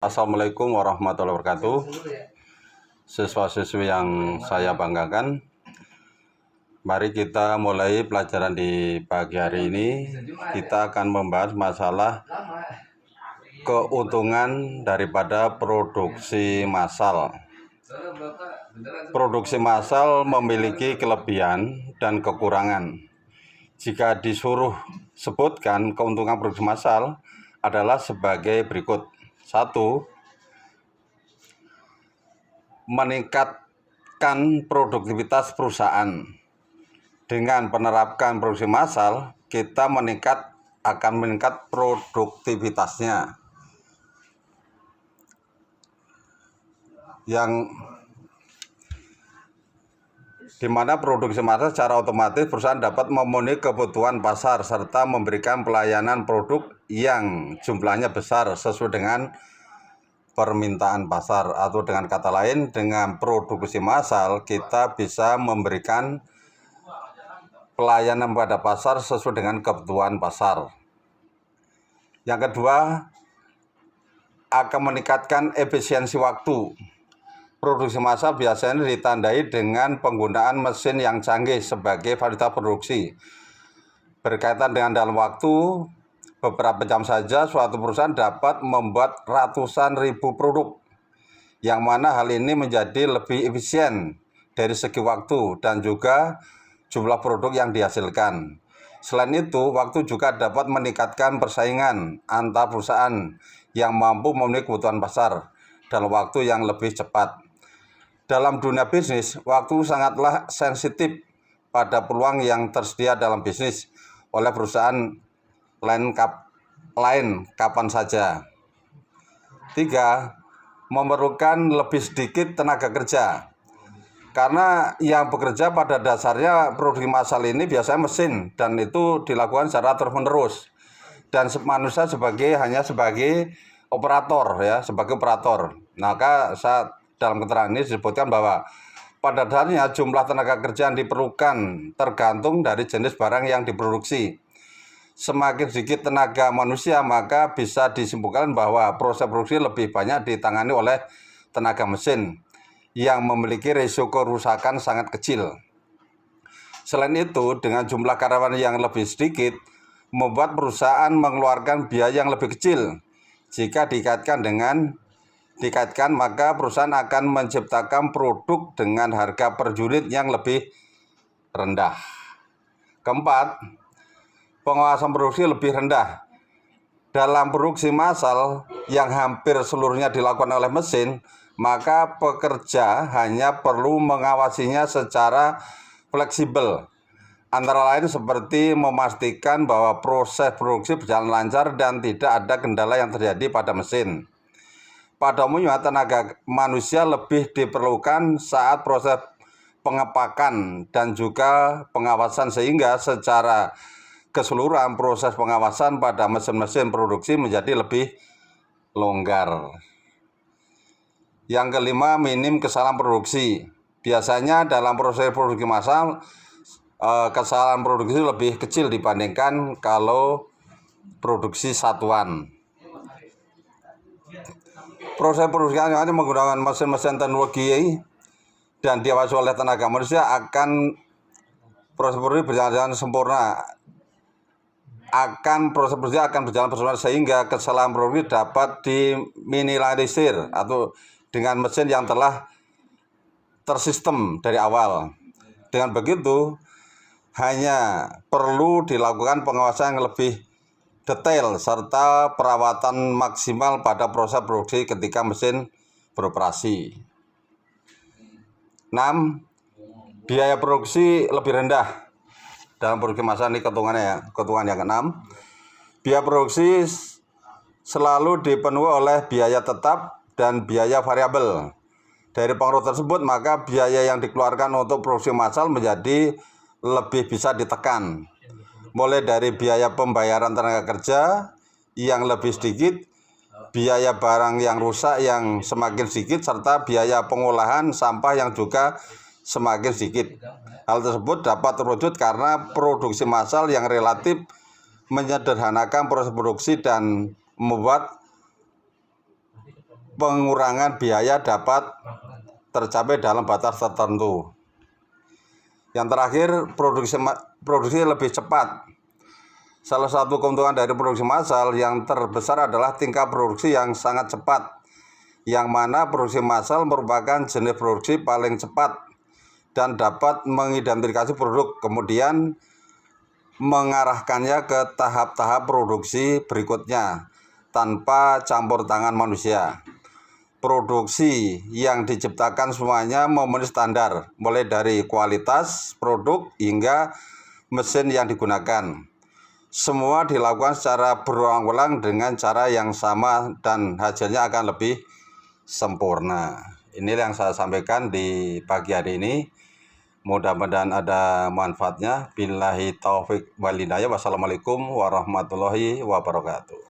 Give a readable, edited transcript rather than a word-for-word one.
Assalamualaikum warahmatullahi wabarakatuh. Siswa-siswi yang saya banggakan, mari kita mulai pelajaran di pagi hari ini. Kita akan membahas masalah keuntungan daripada produksi massal. Produksi massal memiliki kelebihan dan kekurangan. Jika disuruh sebutkan keuntungan produksi massal adalah sebagai berikut. 1. Meningkatkan produktivitas perusahaan. Dengan penerapkan produksi massal, kita akan meningkat produktivitasnya. Yang dimana produksi massal secara otomatis perusahaan dapat memenuhi kebutuhan pasar serta memberikan pelayanan produk yang jumlahnya besar sesuai dengan permintaan pasar, atau dengan kata lain, dengan produksi massal kita bisa memberikan pelayanan pada pasar sesuai dengan kebutuhan pasar. Yang kedua, akan meningkatkan efisiensi waktu. Produksi massal biasanya ditandai dengan penggunaan mesin yang canggih sebagai fasilitas produksi. Berkaitan dengan dalam waktu, beberapa jam saja suatu perusahaan dapat membuat ratusan ribu produk, yang mana hal ini menjadi lebih efisien dari segi waktu dan juga jumlah produk yang dihasilkan. Selain itu, waktu juga dapat meningkatkan persaingan antar perusahaan yang mampu memenuhi kebutuhan pasar dalam waktu yang lebih cepat. Dalam dunia bisnis, waktu sangatlah sensitif pada peluang yang tersedia dalam bisnis oleh perusahaan lain kapan saja. 3. Memerlukan lebih sedikit tenaga kerja. Karena yang bekerja pada dasarnya produksi massal ini biasanya mesin, dan itu dilakukan secara terus-menerus. Dan manusia hanya sebagai operator, ya, sebagai operator. Maka dalam keterangan ini disebutkan bahwa pada dasarnya jumlah tenaga kerja yang diperlukan tergantung dari jenis barang yang diproduksi. Semakin sedikit tenaga manusia, maka bisa disimpulkan bahwa proses produksi lebih banyak ditangani oleh tenaga mesin yang memiliki risiko kerusakan sangat kecil. Selain itu, dengan jumlah karyawan yang lebih sedikit, membuat perusahaan mengeluarkan biaya yang lebih kecil. Jika dikaitkan, maka perusahaan akan menciptakan produk dengan harga per unit yang lebih rendah. Keempat, pengawasan produksi lebih rendah. Dalam produksi massal yang hampir seluruhnya dilakukan oleh mesin, maka pekerja hanya perlu mengawasinya secara fleksibel. Antara lain seperti memastikan bahwa proses produksi berjalan lancar dan tidak ada kendala yang terjadi pada mesin. Pada umumnya, tenaga manusia lebih diperlukan saat proses pengepakan dan juga pengawasan, sehingga secara keseluruhan proses pengawasan pada mesin-mesin produksi menjadi lebih longgar. Yang kelima, minim kesalahan produksi. Biasanya dalam proses produksi massal, kesalahan produksi lebih kecil dibandingkan kalau produksi satuan. Proses produksi hanya menggunakan mesin-mesin teknologi dan diawasi oleh tenaga manusia, proses produksi berjalan sempurna. Proses produksi akan berjalan sempurna sehingga kesalahan produksi dapat diminimalisir atau dengan mesin yang telah tersistem dari awal. Dengan begitu, hanya perlu dilakukan pengawasan yang lebih detail serta perawatan maksimal pada proses produksi ketika mesin beroperasi. 6. Biaya produksi lebih rendah. Dalam produksi massal ini keuntungan yang ke-6. Biaya produksi selalu dipenuhi oleh biaya tetap dan biaya variabel. Dari pengaruh tersebut, maka biaya yang dikeluarkan untuk produksi massal menjadi lebih bisa ditekan. Mulai dari biaya pembayaran tenaga kerja yang lebih sedikit, biaya barang yang rusak yang semakin sedikit, serta biaya pengolahan sampah yang juga semakin sedikit. Hal tersebut dapat terwujud karena produksi massal yang relatif menyederhanakan proses produksi dan membuat pengurangan biaya dapat tercapai dalam batas tertentu. Yang terakhir, produksi lebih cepat. Salah satu keuntungan dari produksi massal yang terbesar adalah tingkat produksi yang sangat cepat, yang mana produksi massal merupakan jenis produksi paling cepat dan dapat mengidentifikasi produk, kemudian mengarahkannya ke tahap-tahap produksi berikutnya tanpa campur tangan manusia. Produksi yang diciptakan semuanya memenuhi standar, mulai dari kualitas produk hingga mesin yang digunakan. Semua dilakukan secara berulang-ulang dengan cara yang sama dan hasilnya akan lebih sempurna. Ini yang saya sampaikan di pagi hari ini. Mudah-mudahan ada manfaatnya. Billahi taufik wal hidayah. Wassalamualaikum warahmatullahi wabarakatuh.